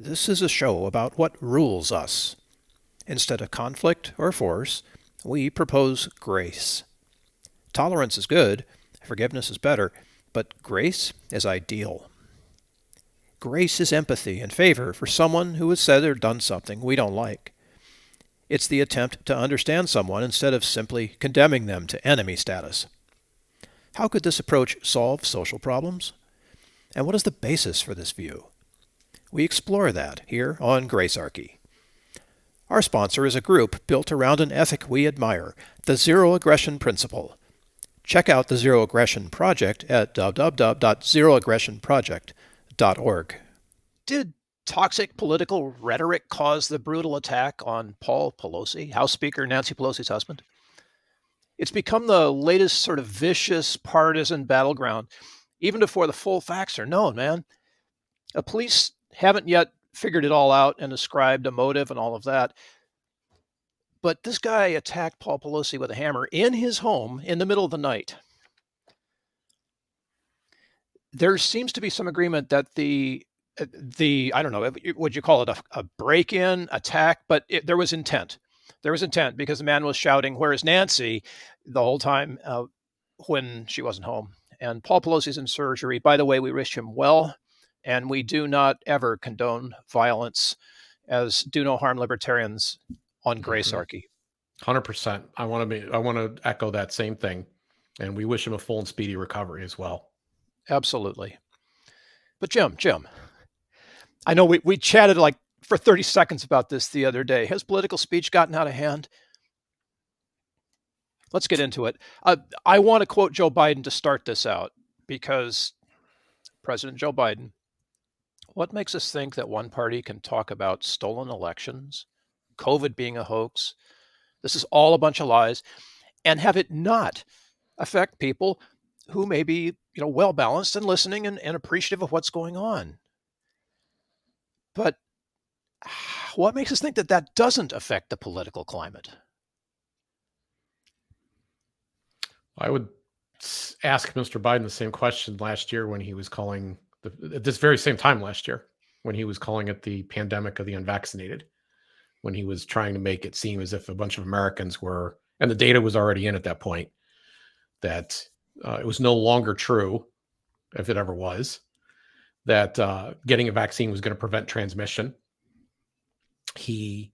This is a show about what rules us. Instead of conflict or force, we propose grace. Tolerance is good, forgiveness is better, but grace is ideal. Grace is empathy and favor for someone who has said or done something we don't like. It's the attempt to understand someone instead of simply condemning them to enemy status. How could this approach solve social problems? And what is the basis for this view? We explore that here on Gracearchy. Our sponsor is a group built around an ethic we admire, the Zero Aggression Principle. Check out the Zero Aggression Project at www.zeroaggressionproject.org. Did toxic political rhetoric cause the brutal attack on Paul Pelosi, House Speaker Nancy Pelosi's husband? It's become the latest sort of vicious partisan battleground, even before the full facts are known, man. The police haven't yet figured it all out and ascribed a motive and all of that. But this guy attacked Paul Pelosi with a hammer in his home in the middle of the night. There seems to be some agreement that the I don't know, would you call it a break-in, attack? But there was intent. There was intent because the man was shouting, "Where is Nancy?" the whole time when she wasn't home. And Paul Pelosi's in surgery. By the way, we wish him well. And we do not ever condone violence, as do no harm libertarians on Gracearchy. 100%. I want to echo that same thing, and we wish him a full and speedy recovery as well. Absolutely. But Jim, I know we chatted like for 30 seconds about this the other day. Has political speech gotten out of hand? Let's get into it. I want to quote Joe Biden to start this out, because President Joe Biden, what makes us think that one party can talk about stolen elections, COVID being a hoax, this is all a bunch of lies, and have it not affect people who may be, well-balanced and listening and appreciative of what's going on? But what makes us think that that doesn't affect the political climate? I would ask Mr. Biden the same question last year when he was calling at this very same time last year, when he was calling it the pandemic of the unvaccinated, when he was trying to make it seem as if a bunch of Americans were, and the data was already in at that point, that it was no longer true, if it ever was, that getting a vaccine was going to prevent transmission. He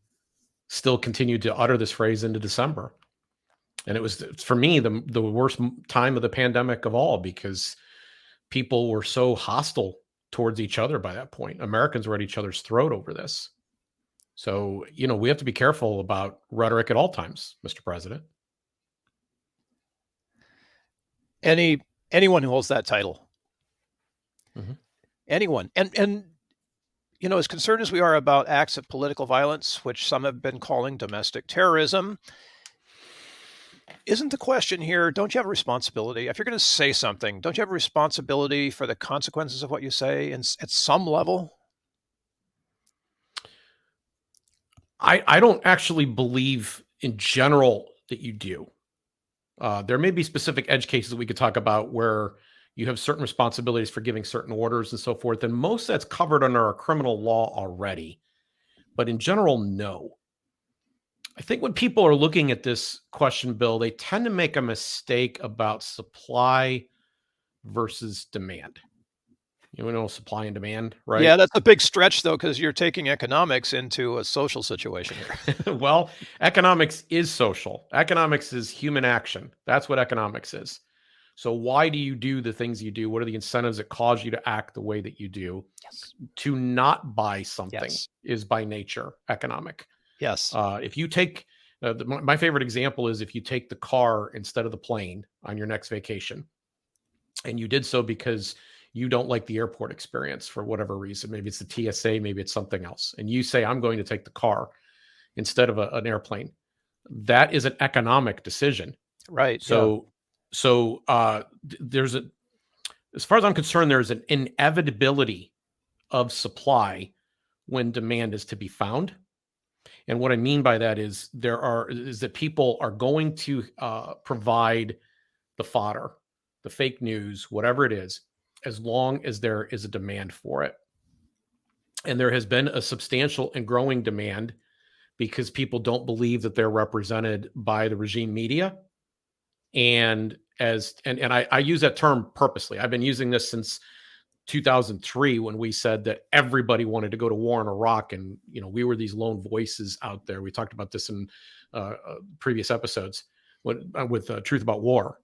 still continued to utter this phrase into December. And it was, for me, the worst time of the pandemic of all, because people were so hostile towards each other by that point. Americans were at each other's throat over this. So, we have to be careful about rhetoric at all times, Mr. President. Anyone who holds that title, anyone. And as concerned as we are about acts of political violence, which some have been calling domestic terrorism, isn't the question here, don't you have a responsibility? If you're going to say something, don't you have a responsibility for the consequences of what you say at some level? I don't actually believe in general that you do. There may be specific edge cases that we could talk about where you have certain responsibilities for giving certain orders and so forth, and most that's covered under our criminal law already. But in general, no. I think when people are looking at this question, Bill, they tend to make a mistake about supply versus demand. Supply and demand, right? Yeah, that's a big stretch, though, because you're taking economics into a social situation here. Well, economics is social. Economics is human action. That's what economics is. So why do you do the things you do? What are the incentives that cause you to act the way that you do? Yes. To not buy something Yes. is by nature economic. Yes. If you take, my favorite example is if you take the car instead of the plane on your next vacation, and you did so because you don't like the airport experience for whatever reason. Maybe it's the TSA, maybe it's something else. And you say, I'm going to take the car instead of an airplane. That is an economic decision. Right. So there's as far as I'm concerned, there's an inevitability of supply when demand is to be found. And what I mean by that is that people are going to provide the fodder, the fake news, whatever it is, as long as there is a demand for it. And there has been a substantial and growing demand because people don't believe that they're represented by the regime media. And I use that term purposely. I've been using this since 2003 when we said that everybody wanted to go to war in Iraq, and we were these lone voices out there. We talked about this in previous episodes with Truth About War,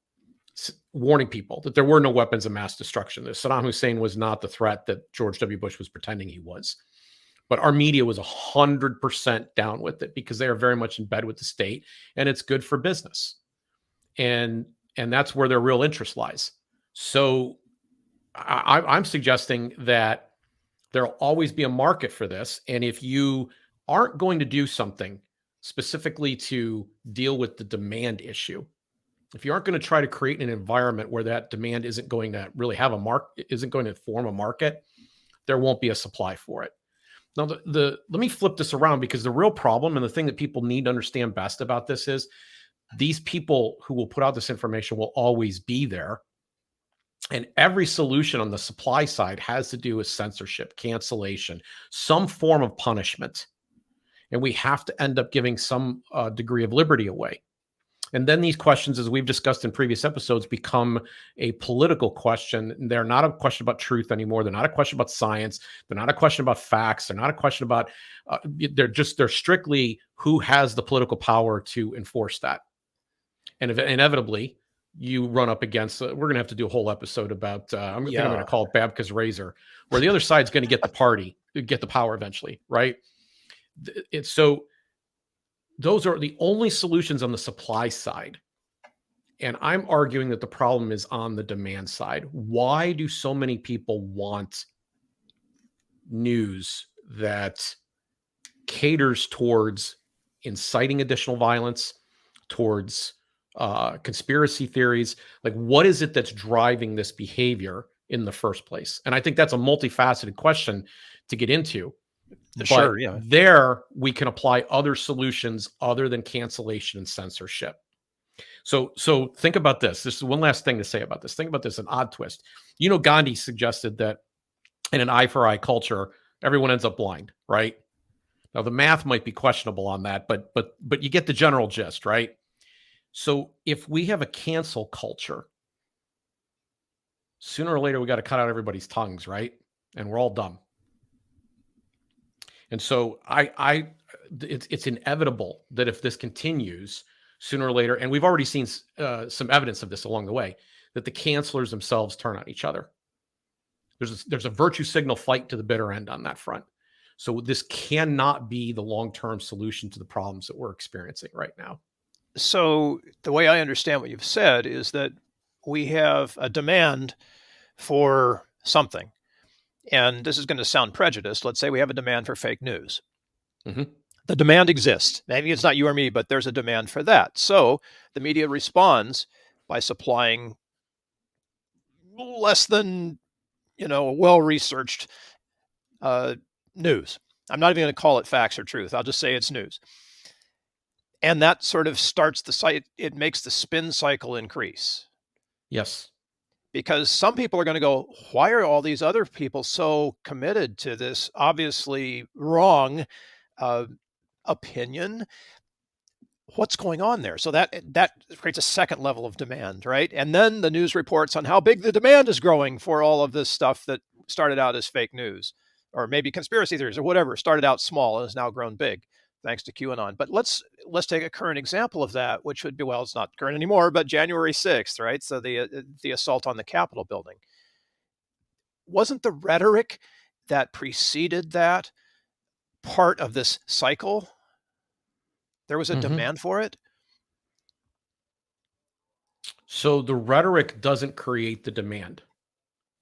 warning people that there were no weapons of mass destruction. That Saddam Hussein was not the threat that George W. Bush was pretending he was. But our media was 100% down with it because they are very much in bed with the state, and it's good for business. And that's where their real interest lies. So I'm suggesting that there'll always be a market for this. And if you aren't going to do something specifically to deal with the demand issue, if you aren't going to try to create an environment where that demand isn't going to really have a market, isn't going to form a market, there won't be a supply for it. Now, let me flip this around, because the real problem and the thing that people need to understand best about this is these people who will put out this information will always be there. And every solution on the supply side has to do with censorship, cancellation, some form of punishment. And we have to end up giving some degree of liberty away. And then these questions, as we've discussed in previous episodes, become a political question. They're not a question about truth anymore. They're not a question about science. They're not a question about facts. They're not a question about, they're strictly who has the political power to enforce that. And inevitably, you run up against, we're going to have to do a whole episode about, I'm going to call it Babka's razor, where the other side's going to get the power eventually, right? So those are the only solutions on the supply side. And I'm arguing that the problem is on the demand side. Why do so many people want news that caters towards inciting additional violence, towards conspiracy theories? Like, what is it that's driving this behavior in the first place? And I think that's a multifaceted question to get into. Sure, yeah. There we can apply other solutions other than cancellation and censorship. So think about this. This is one last thing to say about this. Think about this, an odd twist. Gandhi suggested that in an eye for eye culture, everyone ends up blind, right? Now the math might be questionable on that, but you get the general gist, right? So if we have a cancel culture, sooner or later we got to cut out everybody's tongues, right? And we're all dumb. And so it's inevitable that if this continues, sooner or later, and we've already seen some evidence of this along the way, that the cancelers themselves turn on each other. There's a virtue signal fight to the bitter end on that front. So this cannot be the long-term solution to the problems that we're experiencing right now. So the way I understand what you've said is that we have a demand for something. And this is going to sound prejudiced. Let's say we have a demand for fake news. Mm-hmm. The demand exists. Maybe it's not you or me, but there's a demand for that. So the media responds by supplying less than, well-researched news. I'm not even going to call it facts or truth. I'll just say it's news. And that sort of starts the site. It makes the spin cycle increase. Yes. Because some people are going to go, why are all these other people so committed to this obviously wrong opinion? What's going on there? So that creates a second level of demand, right? And then the news reports on how big the demand is growing for all of this stuff that started out as fake news, or maybe conspiracy theories or whatever, started out small and has now grown big thanks to QAnon. But let's take a current example of that, which would be, well, it's not current anymore, but January 6th, right? So the assault on the Capitol building. Wasn't the rhetoric that preceded that part of this cycle? There was a demand for it? So the rhetoric doesn't create the demand.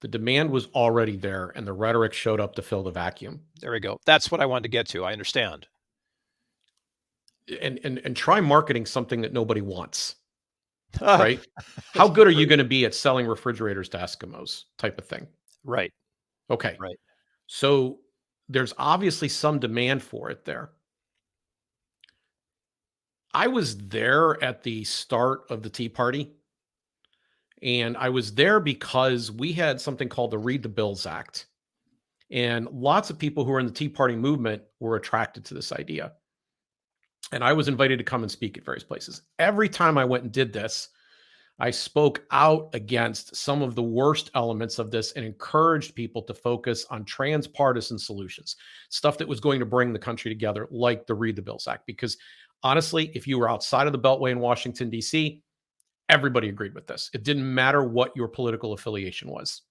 The demand was already there, and the rhetoric showed up to fill the vacuum. There we go. That's what I wanted to get to. I understand. And try marketing something that nobody wants, right? How good are you going to be at selling refrigerators to Eskimos type of thing? Right. Okay. Right. So there's obviously some demand for it there. I was there at the start of the Tea Party, and I was there because we had something called the Read the Bills Act. And lots of people who are in the Tea Party movement were attracted to this idea. And I was invited to come and speak at various places. Every time I went and did this, I spoke out against some of the worst elements of this and encouraged people to focus on transpartisan solutions, stuff that was going to bring the country together, like the Read the Bills Act. Because honestly, if you were outside of the Beltway in Washington, D.C., everybody agreed with this. It didn't matter what your political affiliation was.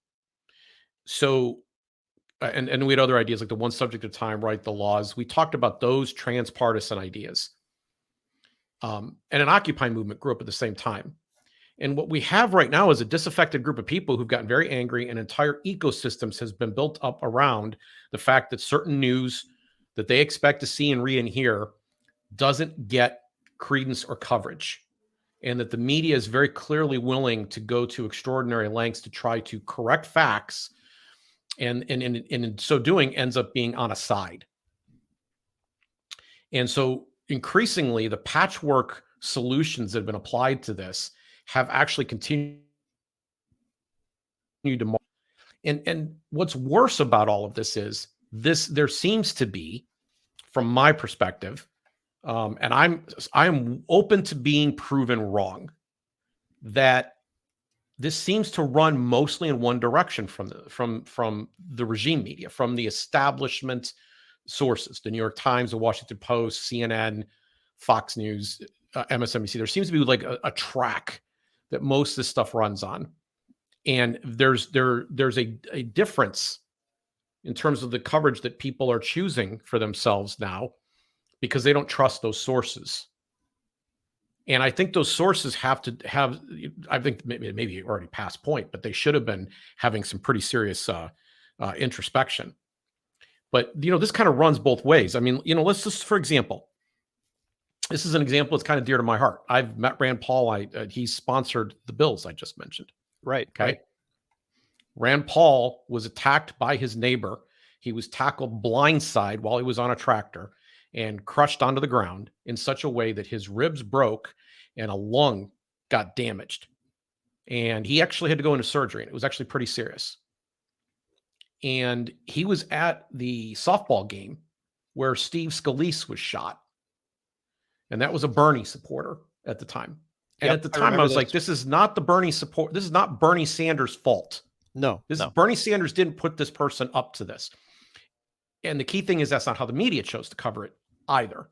So, and we had other ideas like the one subject at a time, right? The laws. We talked about those transpartisan ideas. And an Occupy movement grew up at the same time. And what we have right now is a disaffected group of people who've gotten very angry, and entire ecosystems has been built up around the fact that certain news that they expect to see and read and hear doesn't get credence or coverage. And that the media is very clearly willing to go to extraordinary lengths to try to correct facts, and in so doing ends up being on a side. And so increasingly, the patchwork solutions that have been applied to this have actually continued to. And what's worse about all of this is there seems to be, from my perspective, and I'm open to being proven wrong, that this seems to run mostly in one direction from the regime media, from the establishment sources, the New York Times, the Washington Post, CNN, Fox News, MSNBC. There seems to be like a track that most of this stuff runs on. And there's a difference in terms of the coverage that people are choosing for themselves now, because they don't trust those sources. And I think those sources have to have, I think maybe already past point, but they should have been having some pretty serious introspection. But, this kind of runs both ways. I mean, let's just, for example, this is an example that's kind of dear to my heart. I've met Rand Paul. He sponsored the bills I just mentioned. Right. Okay. Right. Rand Paul was attacked by his neighbor. He was tackled blindside while he was on a tractor and crushed onto the ground in such a way that his ribs broke and a lung got damaged. And he actually had to go into surgery, and it was actually pretty serious. And he was at the softball game where Steve Scalise was shot. And that was a Bernie supporter at the time. And at the time, I was like, this is not the Bernie support. This is not Bernie Sanders' fault. No. Bernie Sanders didn't put this person up to this. And the key thing is that's not how the media chose to cover it either.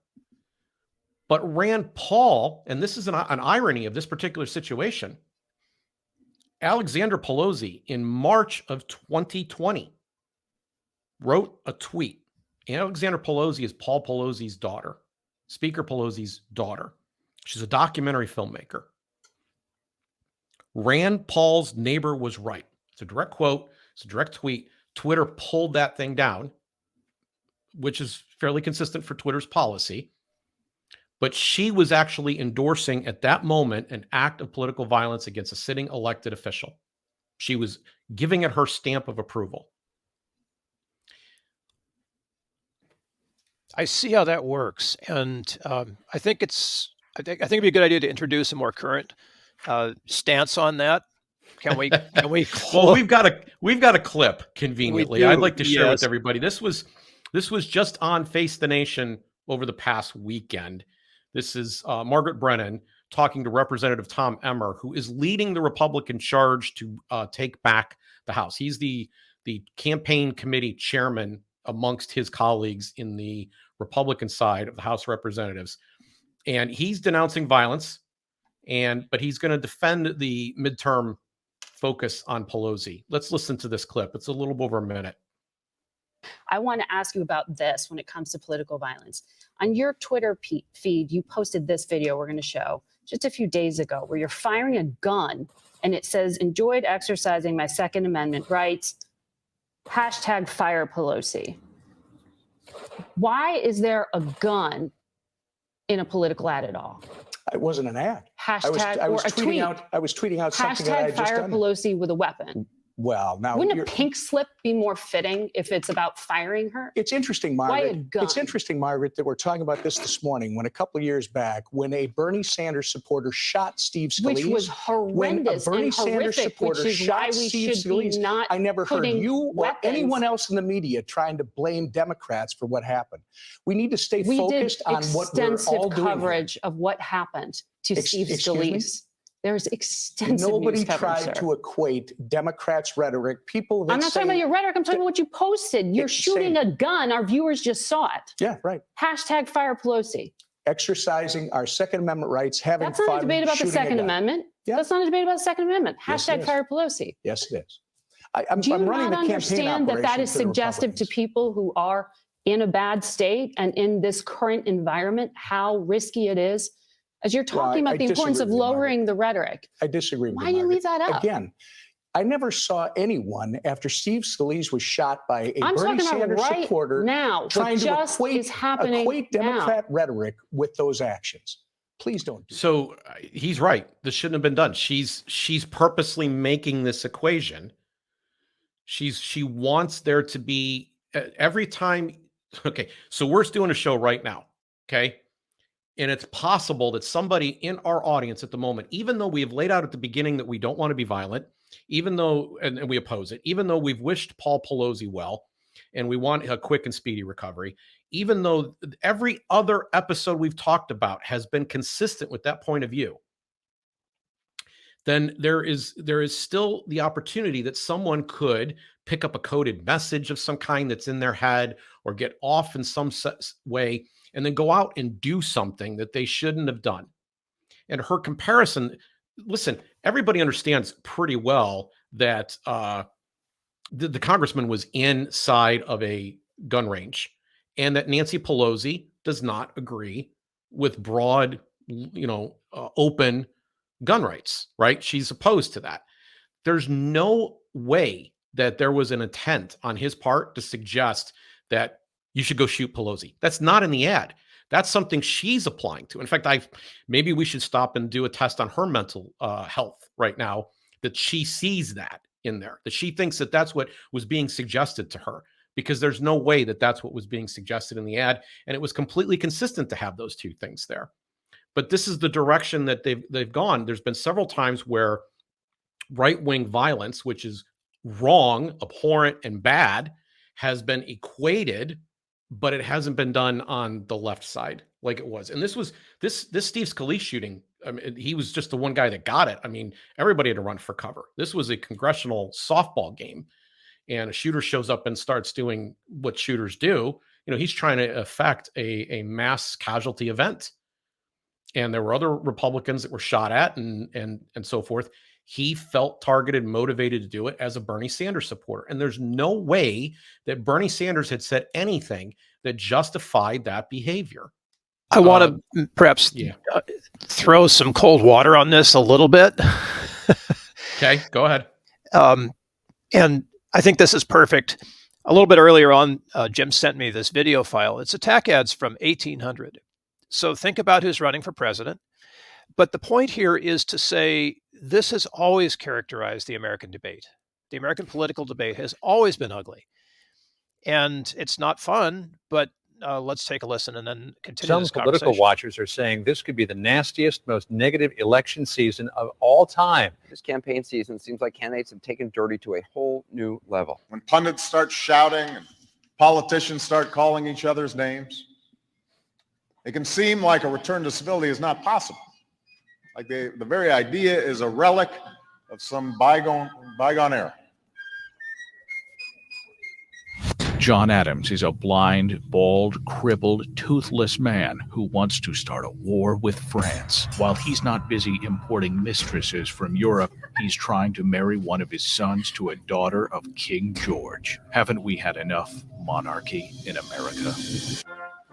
But Rand Paul, and this is an irony of this particular situation, Alexander Pelosi in March of 2020 wrote a tweet. Alexander Pelosi is Paul Pelosi's daughter, Speaker Pelosi's daughter. She's a documentary filmmaker. Rand Paul's neighbor was right. It's a direct quote. It's a direct tweet. Twitter pulled that thing down, which is fairly consistent for Twitter's policy. But she was actually endorsing at that moment an act of political violence against a sitting elected official. She was giving it her stamp of approval. I see how that works, and I think it'd be a good idea to introduce a more current stance on that. Can we? Well, we've got a clip conveniently. I'd like to share with everybody. This was just on Face the Nation over the past weekend. This is Margaret Brennan talking to Representative Tom Emmer, who is leading the Republican charge to take back the House. He's the campaign committee chairman amongst his colleagues in the Republican side of the House of Representatives. And he's denouncing violence, but he's going to defend the midterm focus on Pelosi. Let's listen to this clip. It's a little over a minute. I want to ask you about this when it comes to political violence. On your Twitter feed, you posted this video we're going to show just a few days ago where you're firing a gun and it says, "Enjoyed exercising my Second Amendment rights. #fire Pelosi." Why is there a gun in a political ad at all? It wasn't an ad. Hashtag I was or a tweeting tweet. out. I was tweeting out something that I had just #fire done. Pelosi with a weapon. Well, now wouldn't a pink slip be more fitting if it's about firing her? It's interesting, Why Margaret. a gun? It's interesting, Margaret, that we're talking about this morning. When a couple of years back, when a Bernie Sanders supporter shot Steve Scalise, which was horrendous when a Bernie and Sanders horrific, supporter which is why shot we Steve should Scalise, be not. I never heard you or weapons. anyone else in the media trying to blame Democrats for what happened. We need to stay We focused did on what we're all extensive doing. coverage of what happened to Steve Excuse me? Scalise. There's extensive Nobody news coverage, tried sir. to equate Democrats' rhetoric. People that I'm not say, talking about your rhetoric. I'm talking about what you posted. You're shooting a gun. Our viewers just saw it. Yeah, right. Hashtag fire Pelosi. Exercising our Second Amendment rights, having That's not fun, a debate about the shooting a Second gun. Amendment. Yeah. That's not a debate about the Second Amendment. Yes, it Hashtag is. fire Pelosi. Yes, it is. I'm Do you running not the campaign understand that that operation is for the suggestive to Republicans. people who are in a bad state and in this current environment, how risky it is? As you're talking I about the importance of disagree with you, lowering the rhetoric. I disagree with Why do you Margaret. leave that up? Again, I never saw anyone after Steve Scalise was shot by a I'm Bernie talking about Sanders right supporter now. trying What to just equate, is happening equate Democrat rhetoric with those actions. Please don't do So he's right. This shouldn't have been done. She's purposely making this equation. She wants there to be every time. Okay, so we're doing a show right now. Okay, and it's possible that somebody in our audience at the moment, even though we have laid out at the beginning that we don't want to be violent, even though and we oppose it, even though we've wished Paul Pelosi well, and we want a quick and speedy recovery, even though every other episode we've talked about has been consistent with that point of view, then there is still the opportunity that someone could pick up a coded message of some kind that's in their head or get off in some way and then go out and do something that they shouldn't have done. And her comparison, listen, everybody understands pretty well that the congressman was inside of a gun range and that Nancy Pelosi does not agree with broad, open gun rights, right? She's opposed to that. There's no way that there was an intent on his part to suggest that you should go shoot Pelosi. That's not in the ad. That's something she's applying to. In fact, maybe we should stop and do a test on her mental health right now, that she sees that in there, that she thinks that that's what was being suggested to her, because there's no way that that's what was being suggested in the ad. And it was completely consistent to have those two things there. But this is the direction that they've gone. There's been several times where right-wing violence, which is wrong, abhorrent, and bad, has been equated, but it hasn't been done on the left side like it was. And this Steve Scalise shooting, I mean, he was just the one guy that got it. I mean, everybody had to run for cover. This was a congressional softball game, and a shooter shows up and starts doing what shooters do. He's trying to affect a mass casualty event. And there were other Republicans that were shot at and so forth. He felt targeted, motivated to do it as a Bernie Sanders supporter. And there's no way that Bernie Sanders had said anything that justified that behavior. I want to perhaps throw some cold water on this a little bit. Okay, go ahead. And I think this is perfect. A little bit earlier on, Jim sent me this video file. It's attack ads from 1800. So think about who's running for president. But the point here is to say this has always characterized the American debate. The American political debate has always been ugly. And it's not fun, but let's take a listen and then continue this conversation. Some political watchers are saying this could be the nastiest, most negative election season of all time. This campaign season seems like candidates have taken dirty to a whole new level. When pundits start shouting and politicians start calling each other's names, it can seem like a return to civility is not possible. Like the very idea is a relic of some bygone era. John Adams is a blind, bald, crippled, toothless man who wants to start a war with France. While he's not busy importing mistresses from Europe, he's trying to marry one of his sons to a daughter of King George. Haven't we had enough monarchy in America?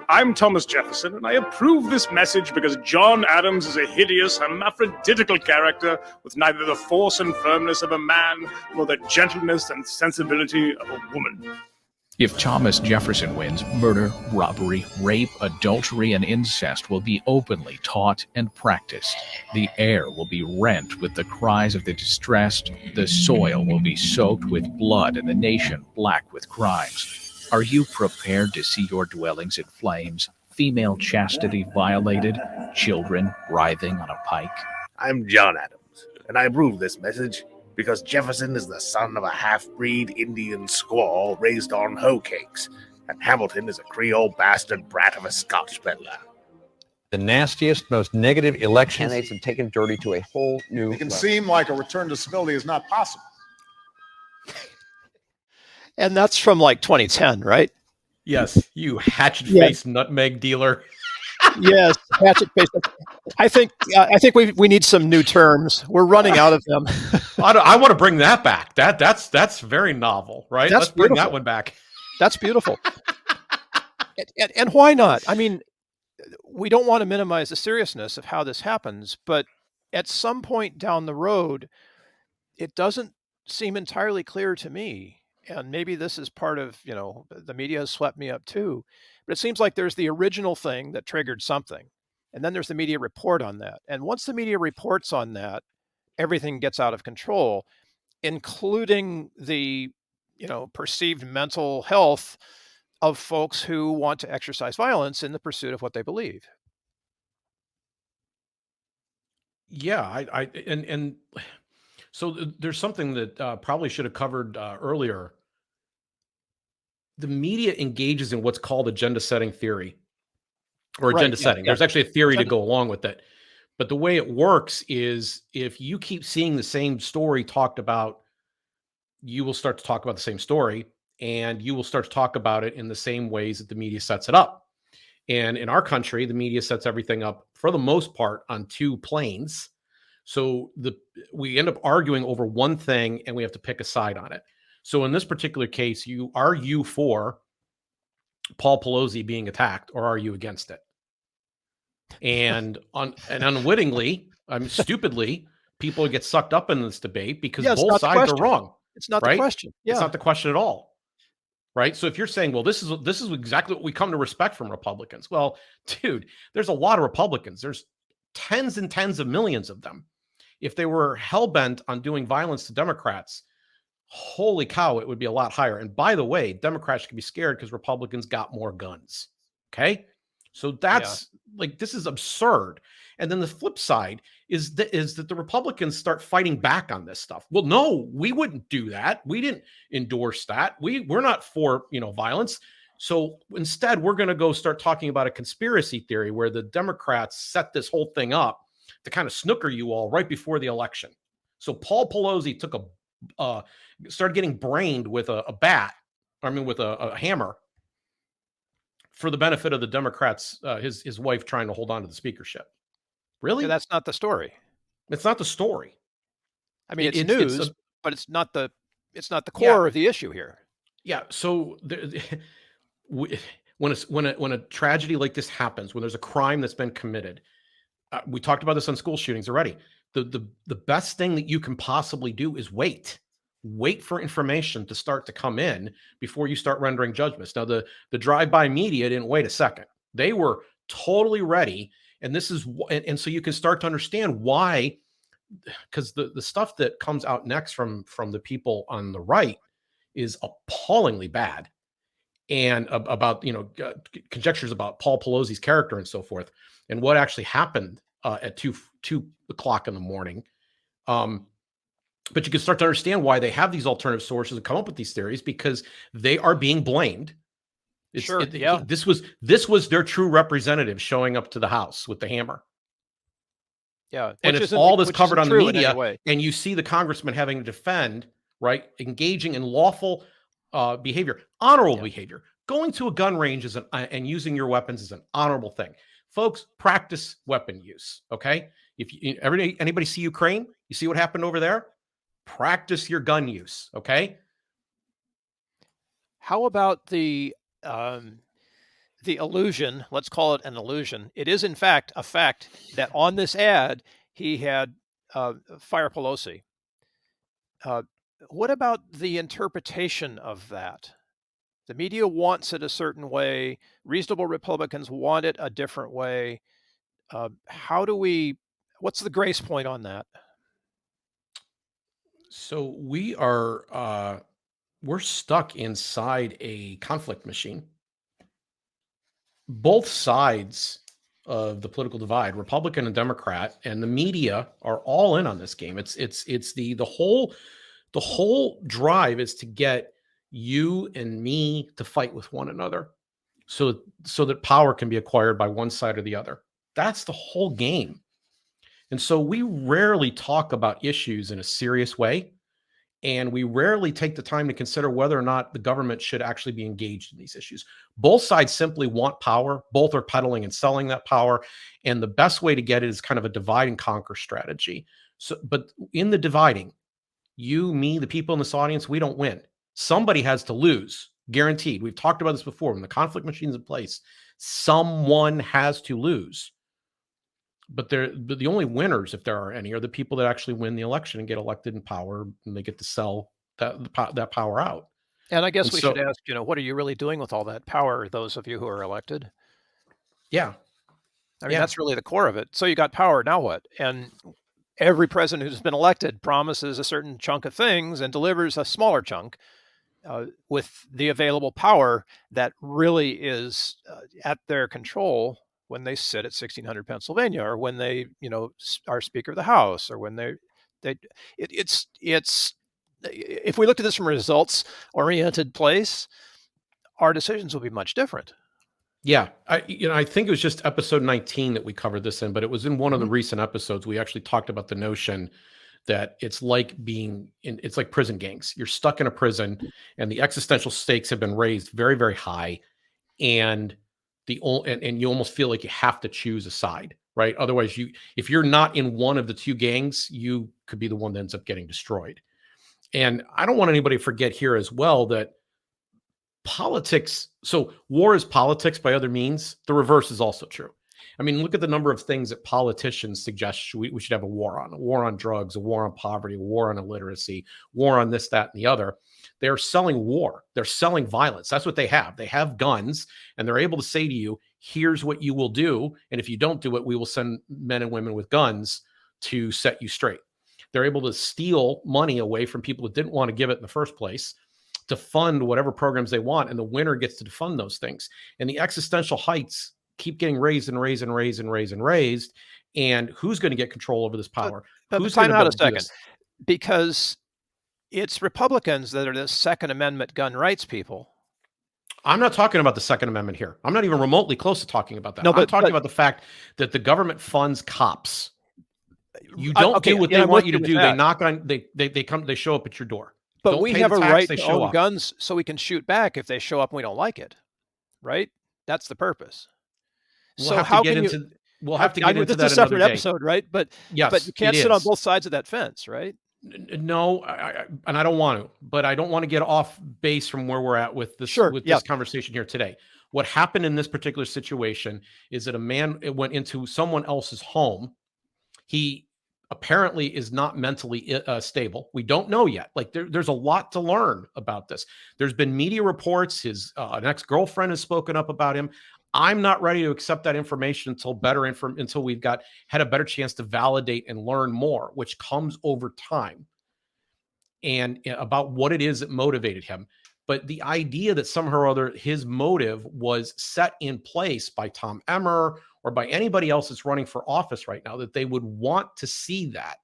I'm Thomas Jefferson, and I approve this message because John Adams is a hideous, hermaphroditical character with neither the force and firmness of a man nor the gentleness and sensibility of a woman. If Thomas Jefferson wins, murder, robbery, rape, adultery, and incest will be openly taught and practiced. The air will be rent with the cries of the distressed. The soil will be soaked with blood and the nation black with crimes. Are you prepared to see your dwellings in flames, female chastity violated, children writhing on a pike? I'm John Adams, and I approve this message because Jefferson is the son of a half-breed Indian squaw raised on hoe cakes, and Hamilton is a Creole bastard brat of a Scotch peddler. The nastiest, most negative election. Candidates have taken dirty to a whole new It can level. seem like a return to civility is not possible. And that's from like 2010, right? Yes, you hatchet-faced nutmeg dealer. Yes, hatchet face. I think we need some new terms. We're running out of them. I want to bring that back. That's very novel, right? That's Let's bring beautiful. that one back. That's beautiful. And why not? I mean, we don't want to minimize the seriousness of how this happens, but at some point down the road, it doesn't seem entirely clear to me. And maybe this is part of, the media has swept me up too. But it seems like there's the original thing that triggered something. And then there's the media report on that. And once the media reports on that, everything gets out of control, including the, perceived mental health of folks who want to exercise violence in the pursuit of what they believe. Yeah, and so there's something that probably should have covered earlier. The media engages in what's called agenda setting theory, or agenda setting. Yeah. There's actually a theory to go along with it. But the way it works is if you keep seeing the same story talked about, you will start to talk about the same story, and you will start to talk about it in the same ways that the media sets it up. And in our country, the media sets everything up for the most part on two planes. So we end up arguing over one thing, and we have to pick a side on it. So in this particular case, are you for Paul Pelosi being attacked, or are you against it? And unwittingly, stupidly, people get sucked up in this debate because both sides are wrong. It's not right? the question. Yeah. It's not the question at all. Right. So if you're saying, well, this is exactly what we come to respect from Republicans. Well, dude, there's a lot of Republicans. There's tens and tens of millions of them. If they were hell-bent on doing violence to Democrats, holy cow, it would be a lot higher. And by the way, Democrats can be scared because Republicans got more guns. Okay. So that's this is absurd. And then the flip side is that the Republicans start fighting back on this stuff. Well, no, we wouldn't do that. We didn't endorse that. We're not for, violence. So instead, we're going to go start talking about a conspiracy theory where the Democrats set this whole thing up to kind of snooker you all right before the election. So Paul Pelosi started getting brained with a hammer for the benefit of the Democrats, his wife trying to hold on to the speakership. Really? Yeah, that's not the story. It's not the story. I mean, it's news, but it's not the core of the issue here. Yeah. So when a tragedy like this happens, when there's a crime that's been committed, we talked about this on school shootings already. The best thing that you can possibly do is wait for information to start to come in before you start rendering judgments. Now, the drive-by media didn't wait a second. They were totally ready. And this is, and so you can start to understand why, because the stuff that comes out next from the people on the right is appallingly bad, and about conjectures about Paul Pelosi's character and so forth, and what actually happened at 2 o'clock in the morning. But you can start to understand why they have these alternative sources and come up with these theories, because they are being blamed. This was their true representative showing up to the House with the hammer. Yeah. And it's all this covered on the media. And you see the congressman having to defend, right? Engaging in lawful behavior, honorable behavior. Going to a gun range and using your weapons is an honorable thing. Folks, practice weapon use. Okay. If anybody see Ukraine, you see what happened over there? Practice your gun use. Okay. How about the illusion, let's call it an illusion. It is in fact a fact that on this ad, he had Fire Pelosi. What about the interpretation of that? The media wants it a certain way. Reasonable Republicans want it a different way. What's the grace point on that? So we're stuck inside a conflict machine. Both sides of the political divide, Republican and Democrat, and the media are all in on this game. It's the whole drive is to get you and me to fight with one another, so that power can be acquired by one side or the other. That's the whole game. And so we rarely talk about issues in a serious way. And we rarely take the time to consider whether or not the government should actually be engaged in these issues. Both sides simply want power. Both are peddling and selling that power. And the best way to get it is kind of a divide and conquer strategy. So, but in the dividing, you, me, the people in this audience, we don't win. Somebody has to lose, guaranteed. We've talked about this before. When the conflict machine's in place, someone has to lose. But the only winners, if there are any, are the people that actually win the election and get elected in power, and they get to sell that power out. And I guess we should ask, what are you really doing with all that power, those of you who are elected? Yeah. I mean, that's really the core of it. So you got power, now what? And every president who's been elected promises a certain chunk of things and delivers a smaller chunk with the available power that really is at their control when they sit at 1600 Pennsylvania, or when they, are Speaker of the House, or when it's if we looked at this from a results-oriented place, our decisions will be much different. Yeah, I think it was just episode 19 that we covered this in, but it was in one of the recent episodes. We actually talked about the notion that it's like it's like prison gangs. You're stuck in a prison, and the existential stakes have been raised very, very high, and you almost feel like you have to choose a side, right? Otherwise, if you're not in one of the two gangs, you could be the one that ends up getting destroyed. And I don't want anybody to forget here as well that politics, so war is politics by other means. The reverse is also true. I mean, look at the number of things that politicians suggest we should have a war on drugs, a war on poverty, a war on illiteracy, war on this, that, and the other. They're selling war. They're selling violence. That's what they have. They have guns, and they're able to say to you, here's what you will do. And if you don't do it, we will send men and women with guns to set you straight. They're able to steal money away from people that didn't want to give it in the first place to fund whatever programs they want. And the winner gets to fund those things. And the existential heights keep getting raised and raised and raised and raised and raised. And who's going to get control over this power? Who's going to time out a second? Because it's Republicans that are the Second Amendment gun rights people. I'm not talking about the Second Amendment here. I'm not even remotely close to talking about that. No, I'm talking about the fact that the government funds cops. You don't do what they want you to do. They knock on, they show up at your door. But we have a right to own guns so we can shoot back if they show up and we don't like it, right? That's the purpose. We'll have to get into that another a separate episode, right? But yes, but you can't sit on both sides of that fence, right? No, and I don't want to, but I don't want to get off base from where we're at with this this conversation here today. What happened in this particular situation is that a man went into someone else's home. He apparently is not mentally stable. We don't know yet. Like there's a lot to learn about this. There's been media reports. His an ex-girlfriend has spoken up about him. I'm not ready to accept that information until we've had a better chance to validate and learn more, which comes over time, and about what it is that motivated him. But the idea that somehow or other his motive was set in place by Tom Emmer or by anybody else that's running for office right now, that they would want to see that.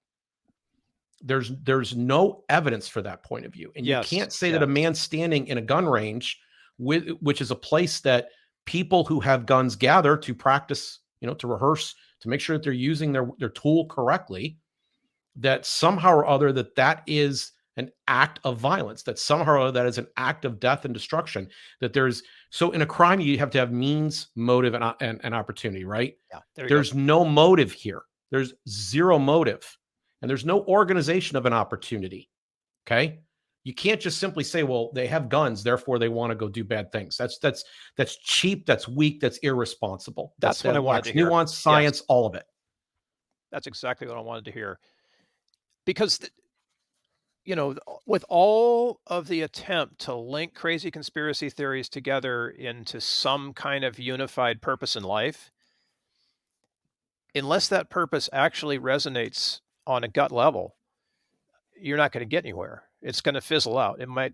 There's no evidence for that point of view. And you can't say that a man standing in a gun range, which is a place that people who have guns gather to practice, to rehearse, to make sure that they're using their tool correctly, that somehow or other that is an act of violence, that somehow or other that is an act of death and destruction, so in a crime, you have to have means, motive, and opportunity, right? Yeah, there's no motive here. There's zero motive, and there's no organization of an opportunity. Okay. You can't just simply say, well, they have guns, therefore they want to go do bad things. That's cheap, that's weak, that's irresponsible. That's what I wanted to hear. Nuance, science, all of it. That's exactly what I wanted to hear. Because with all of the attempt to link crazy conspiracy theories together into some kind of unified purpose in life, unless that purpose actually resonates on a gut level, you're not going to get anywhere. It's going to fizzle out. It might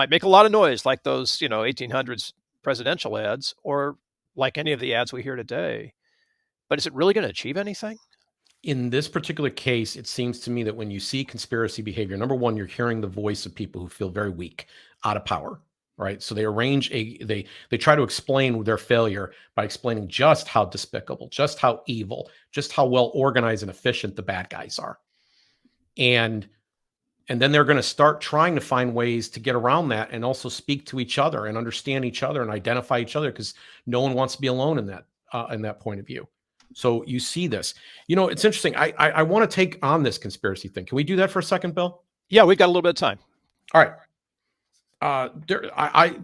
make a lot of noise, like those 1800s presidential ads, or like any of the ads we hear today. But is it really going to achieve anything? In this particular case, it seems to me that when you see conspiracy behavior, number one, you're hearing the voice of people who feel very weak, out of power, right? So they they try to explain their failure by explaining just how despicable, just how evil, just how well organized and efficient the bad guys are. And then they're going to start trying to find ways to get around that and also speak to each other and understand each other and identify each other, because no one wants to be alone in that point of view. So you see this. It's interesting. I want to take on this conspiracy thing. Can we do that for a second, Bill? Yeah, we've got a little bit of time. All right.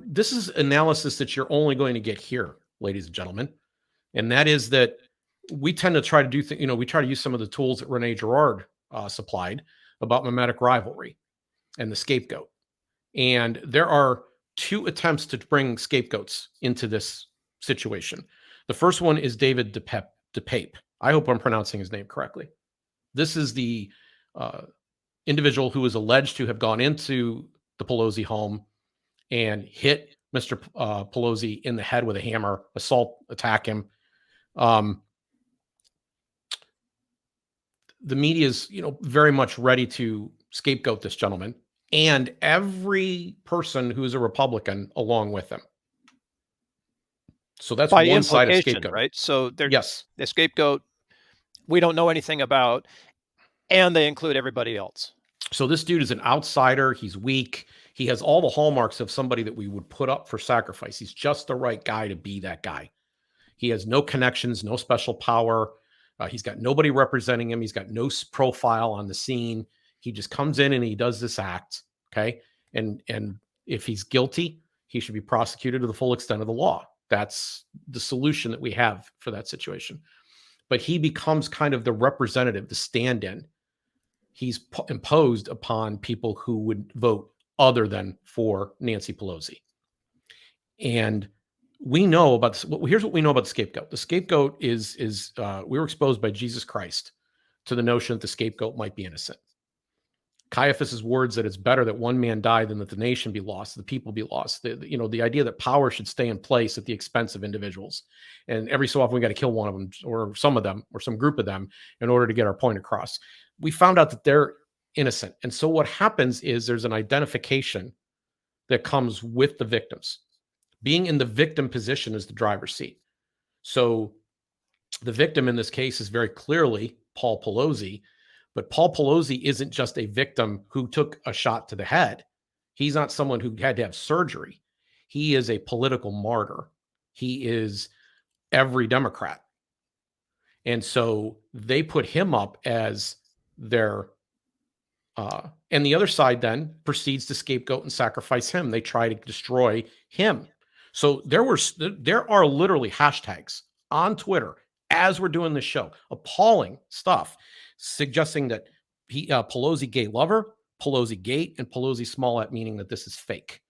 This is analysis that you're only going to get here, ladies and gentlemen. And that is that we tend to try to do things, we try to use some of the tools that Rene Girard supplied about mimetic rivalry and the scapegoat. And there are two attempts to bring scapegoats into this situation. The first one is David DePape. I hope I'm pronouncing his name correctly. This is the individual who is alleged to have gone into the Pelosi home and hit Mr. Pelosi in the head with a hammer, attack him. The media is, very much ready to scapegoat this gentleman and every person who's a Republican along with him. So that's by one side of implication, scapegoat, right? So they're yes, the scapegoat we don't know anything about, and they include everybody else. So this dude is an outsider. He's weak. He has all the hallmarks of somebody that we would put up for sacrifice. He's just the right guy to be that guy. He has no connections, no special power. He's got nobody representing him. He's got no profile on the scene. He just comes in and he does this act. Okay. And if he's guilty, he should be prosecuted to the full extent of the law. That's the solution that we have for that situation. But he becomes kind of the representative, the stand-in. He's imposed upon people who would vote other than for Nancy Pelosi. And we know about this. Here's what we know about the scapegoat. The scapegoat is we were exposed by Jesus Christ to the notion that the scapegoat might be innocent. Caiaphas's words that it's better that one man die than that the nation be lost, the people be lost. The idea that power should stay in place at the expense of individuals. And every so often we got to kill one of them or some of them or some group of them in order to get our point across. We found out that they're innocent. And so what happens is there's an identification that comes with the victims. Being in the victim position is the driver's seat. So the victim in this case is very clearly Paul Pelosi. But Paul Pelosi isn't just a victim who took a shot to the head. He's not someone who had to have surgery. He is a political martyr. He is every Democrat. And so they put him up as their, and the other side then proceeds to scapegoat and sacrifice him. They try to destroy him. So there are literally hashtags on Twitter as we're doing this show, appalling stuff, suggesting that Pelosi gay lover, Pelosi gate, and Pelosi Smollett, meaning that this is fake,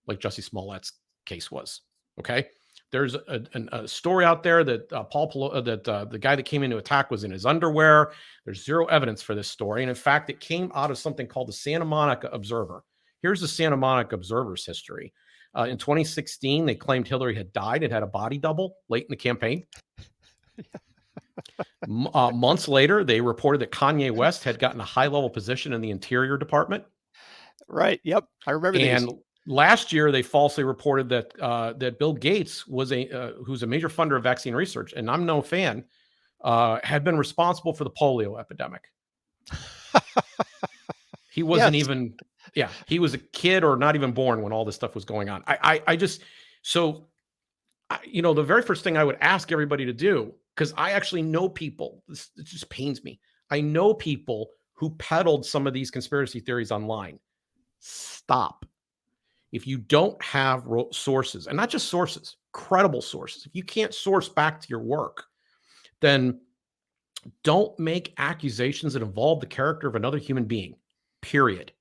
like Jussie Smollett's case was. Okay, there's a story out there that the guy that came in to attack was in his underwear. There's zero evidence for this story, and in fact, it came out of something called the Santa Monica Observer. Here's the Santa Monica Observer's history. In 2016, they claimed Hillary had died and had a body double late in the campaign. Months later, they reported that Kanye West had gotten a high-level position in the Interior Department. Right. Yep. I remember these. And last year, they falsely reported that that Bill Gates was who's a major funder of vaccine research, and I'm no fan, had been responsible for the polio epidemic. He wasn't even, he was a kid or not even born when all this stuff was going on. The very first thing I would ask everybody to do, because I actually know people, it just pains me. I know people who peddled some of these conspiracy theories online. Stop. If you don't have sources, and not just sources, credible sources, if you can't source back to your work, then don't make accusations that involve the character of another human being, period.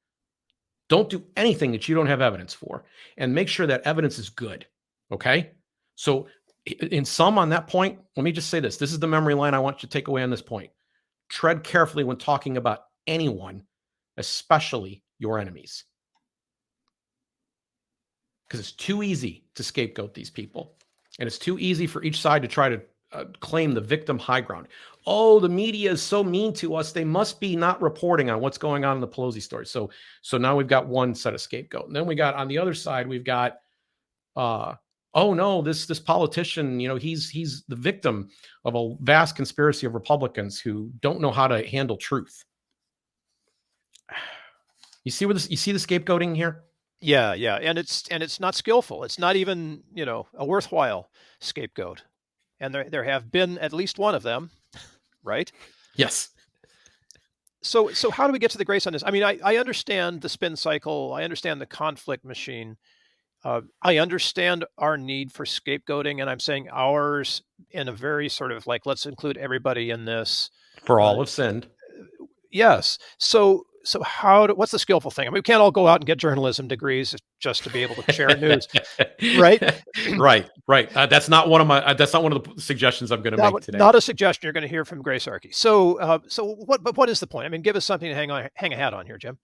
Don't do anything that you don't have evidence for, and make sure that evidence is good. Okay? So in sum on that point, let me just say this. This is the memory line I want you to take away on this point. Tread carefully when talking about anyone, especially your enemies. Because it's too easy to scapegoat these people. And it's too easy for each side to try to claim the victim high ground. Oh, the media is so mean to us. They must be not reporting on what's going on in the Pelosi story. So now we've got one set of scapegoat. And then we got on the other side, we've got, oh no, this politician, he's the victim of a vast conspiracy of Republicans who don't know how to handle truth. You see the scapegoating here? Yeah, and it's not skillful. It's not even, a worthwhile scapegoat. And there have been at least one of them, right? Yes. So how do we get to the grace on this? I mean, I understand the spin cycle. I understand the conflict machine. I understand our need for scapegoating, and I'm saying ours in a very sort of like, let's include everybody in this. For all have sinned. Yes. So what's the skillful thing? I mean, we can't all go out and get journalism degrees just to be able to share news, right? Right. That's not one of the suggestions I'm going to make today. Not a suggestion you're going to hear from Gracearchy. So what is the point? I mean, give us something to hang a hat on here, Jim.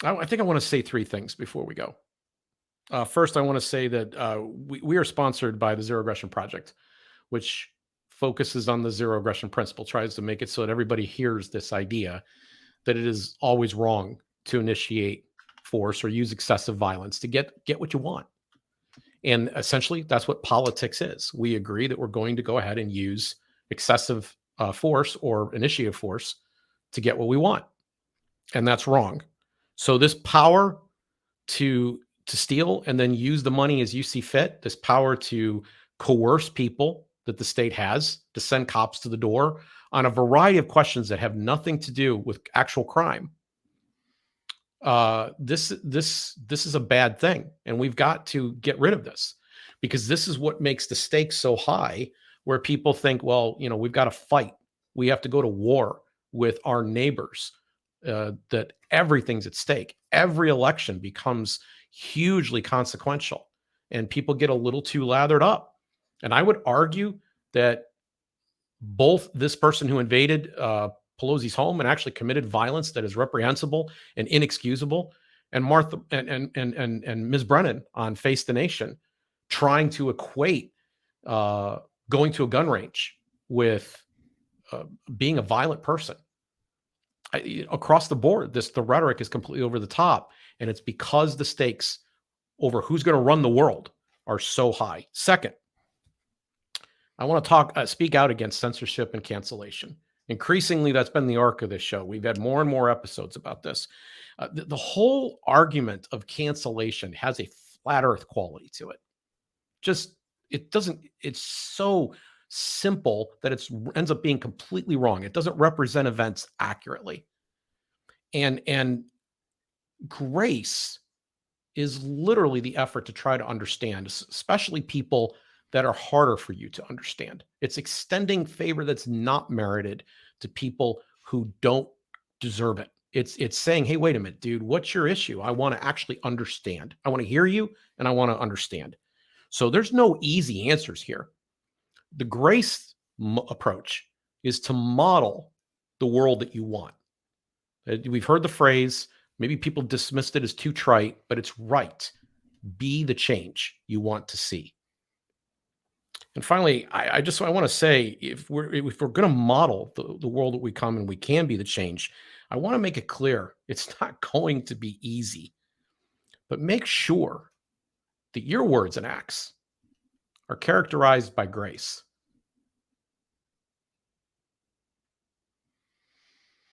I think I want to say three things before we go. First, I want to say that we are sponsored by the Zero Aggression Project, which focuses on the zero aggression principle, tries to make it so that everybody hears this idea that it is always wrong to initiate force or use excessive violence to get what you want. And essentially, that's what politics is. We agree that we're going to go ahead and use excessive force or initiative force to get what we want. And that's wrong. So this power to steal and then use the money as you see fit, this power to coerce people that the state has, to send cops to the door on a variety of questions that have nothing to do with actual crime. This is a bad thing, and we've got to get rid of this, because this is what makes the stakes so high, where people think, well, we've got to fight. We have to go to war with our neighbors, that everything's at stake. Every election becomes hugely consequential, and people get a little too lathered up. And I would argue that both this person who invaded Pelosi's home and actually committed violence that is reprehensible and inexcusable, and Martha and Ms. Brennan on Face the Nation, trying to equate going to a gun range with being a violent person. Across the board, the rhetoric is completely over the top, and it's because the stakes over who's going to run the world are so high. Second, I want to speak out against censorship and cancellation. Increasingly, that's been the arc of this show. We've had more and more episodes about this. The whole argument of cancellation has a flat earth quality to it. It's so simple that it ends up being completely wrong. It doesn't represent events accurately. And grace is literally the effort to try to understand, especially people that are harder for you to understand. It's extending favor that's not merited to people who don't deserve it. It's saying, hey, wait a minute, dude, what's your issue? I want to actually understand. I want to hear you, and I want to understand. So there's no easy answers here. The grace approach is to model the world that you want. We've heard the phrase, maybe people dismissed it as too trite, but it's right. Be the change you want to see. And finally, I want to say, if we're going to model the world that we come and we can be the change, I want to make it clear it's not going to be easy. But make sure that your words and acts are characterized by grace.